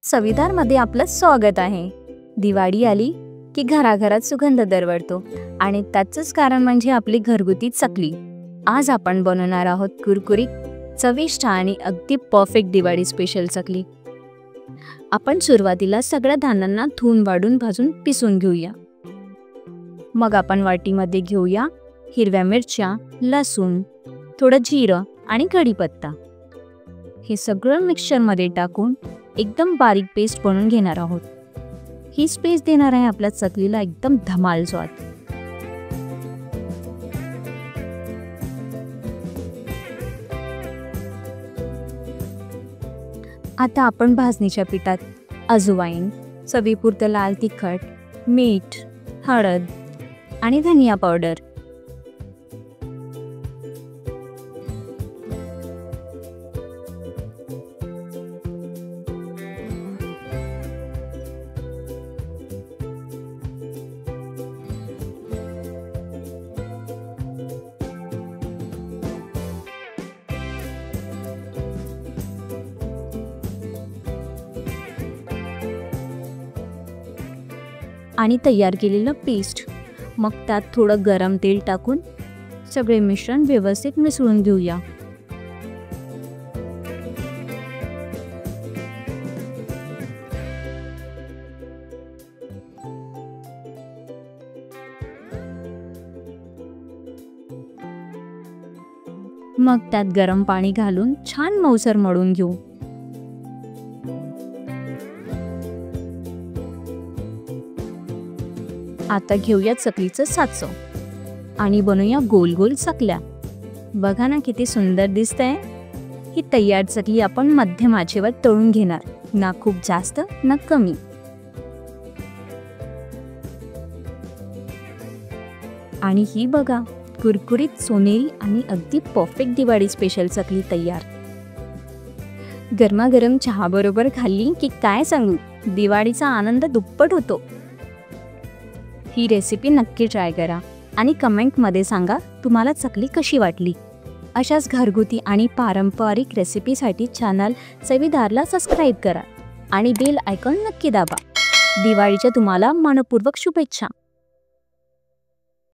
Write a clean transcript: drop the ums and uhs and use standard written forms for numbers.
चवीदारमध्ये आपलं स्वागत आहे। दिवाळी आली की घराघरात सुगंध दरवळतो आणि त्याचंच कारण म्हणजे आपली घरगुती चकली। आज आपण बनवणार आहोत कुरकुरीत, चविष्ट आणि अगदी परफेक्ट दिवाळी स्पेशल चकली। आपण सुरुवातीला सगळ्या धान्यांना धुवून वाढून भाजून पिसून घेऊया। मग आपण वाटीमध्ये घेऊया हिरव्या मिरच्या, लसूण, थोडं जिरं आणि कढीपत्ता। हे सगळं मिक्सरमध्ये टाकून एकदम बारीक पेस्ट बनवून घेणार आहोत। ही पेस्ट देणार आहे आपल्या चकलीला एकदम धमाल स्वाद। आता आपण भाजणीच्या पिठात अजवाईन, चवीपुरतं लाल तिखट, मीठ, हळद आणि धनिया पावडर, आणि तयार केलेलं पेस्ट। मग त्यात थोडं गरम तेल टाकून सगळे मिश्रण व्यवस्थित मिसळून घेऊया। मग त्यात गरम पाणी घालून छान मऊसर मळून घेऊ। आता घेऊया चकलीचं साचं आणि बनवूया गोल गोल चकल्या। बघा ना किती सुंदर दिसतंय। ही तयार चकली आपण मध्यम आचेवर तळून घेणार, ना खूप जास्त ना कमी। आणि ही बघा कुरकुरीत, सोनेरी आणि अगदी परफेक्ट दिवाळी स्पेशल चकली तयार। गरमागरम चहा बरोबर खाल्ली की काय सांगू, दिवाळीचा आनंद दुप्पट होतो। ही रेसिपी नक्की ट्राय करा आणि कमेंटमध्ये सांगा तुम्हाला चकली कशी वाटली। अशाच घरगुती आणि पारंपरिक रेसिपीसाठी चॅनल चवीदारला सबस्क्राईब करा आणि बेल आयकॉन नक्की दाबा। दिवाळीच्या तुम्हाला मनपूर्वक शुभेच्छा।